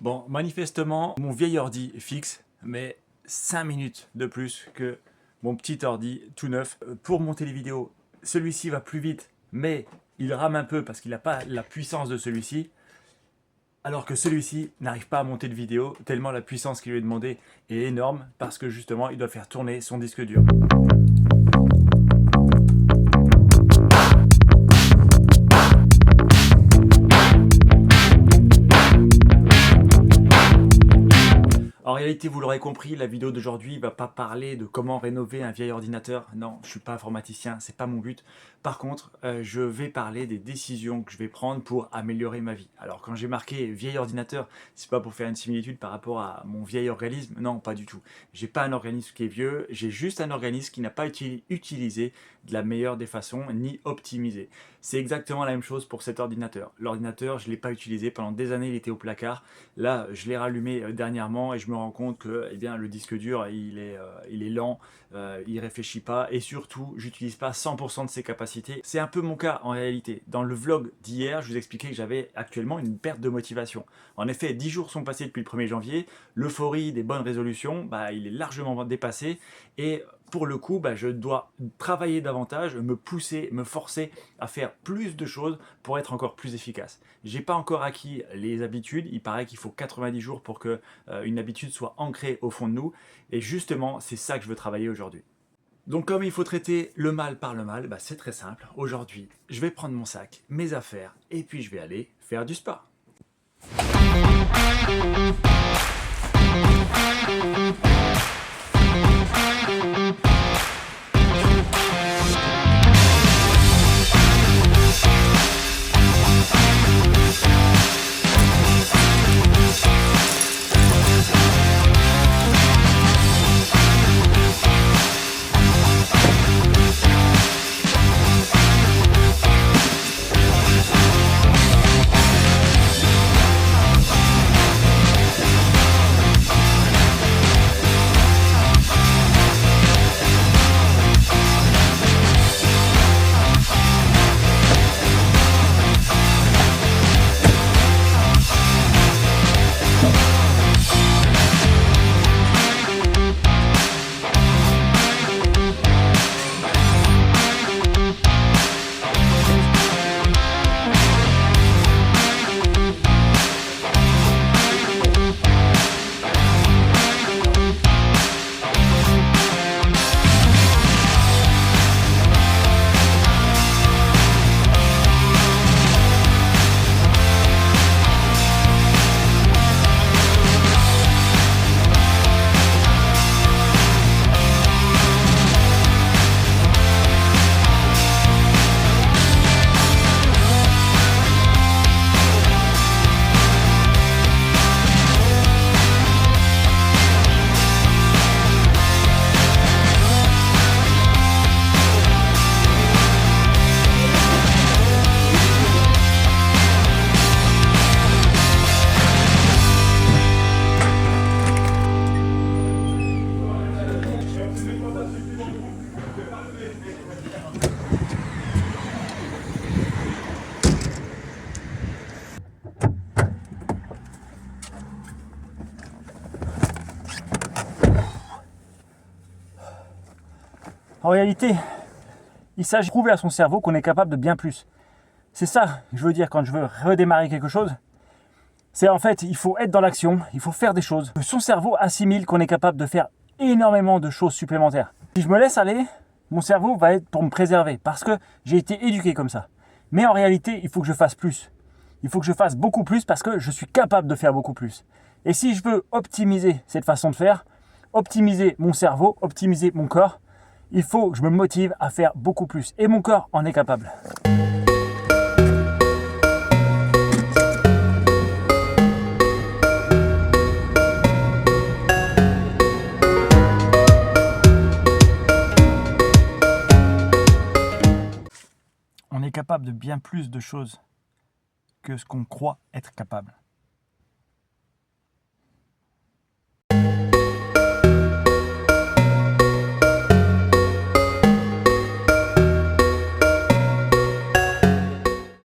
Bon, manifestement, mon vieil ordi fixe met 5 minutes de plus que mon petit ordi tout neuf. Pour monter les vidéos, celui-ci va plus vite, mais il rame un peu parce qu'il n'a pas la puissance de celui-ci. Alors que celui-ci n'arrive pas à monter de vidéo, tellement la puissance qui lui est demandée est énorme, parce que justement, il doit faire tourner son disque dur. En réalité, vous l'aurez compris, la vidéo d'aujourd'hui ne va pas parler de comment rénover un vieil ordinateur. Non, je ne suis pas informaticien, c'est pas mon but. Par contre, je vais parler des décisions que je vais prendre pour améliorer ma vie. Alors, quand j'ai marqué vieil ordinateur, c'est pas pour faire une similitude par rapport à mon vieil organisme. Non, pas du tout. J'ai pas un organisme qui est vieux, j'ai juste un organisme qui n'a pas été utilisé de la meilleure des façons, ni optimisé. C'est exactement la même chose pour cet ordinateur. L'ordinateur, je ne l'ai pas utilisé pendant des années, il était au placard. Là, je l'ai rallumé dernièrement et je me rends compte que le disque dur, il est lent, il réfléchit pas et surtout, j'utilise pas 100% de ses capacités. C'est un peu mon cas en réalité. Dans le vlog d'hier, je vous expliquais que j'avais actuellement une perte de motivation. En effet, 10 jours sont passés depuis le 1er janvier, l'euphorie des bonnes résolutions, il est largement dépassé et pour le coup, je dois travailler davantage, me pousser, me forcer à faire plus de choses pour être encore plus efficace. J'ai pas encore acquis les habitudes, il paraît qu'il faut 90 jours pour que une habitude soit ancrée au fond de nous, et justement, c'est ça que je veux travailler aujourd'hui. Donc comme il faut traiter le mal par le mal, c'est très simple. Aujourd'hui, je vais prendre mon sac, mes affaires, et puis je vais aller faire du sport. En réalité, il s'agit de prouver à son cerveau qu'on est capable de bien plus. C'est ça que je veux dire quand je veux redémarrer quelque chose. C'est en fait, il faut être dans l'action, il faut faire des choses. Son cerveau assimile qu'on est capable de faire énormément de choses supplémentaires. Si je me laisse aller, mon cerveau va être pour me préserver parce que j'ai été éduqué comme ça. Mais en réalité, il faut que je fasse plus. Il faut que je fasse beaucoup plus parce que je suis capable de faire beaucoup plus. Et si je veux optimiser cette façon de faire, optimiser mon cerveau, optimiser mon corps, il faut que je me motive à faire beaucoup plus. Et mon corps en est capable. On est capable de bien plus de choses que ce qu'on croit être capable.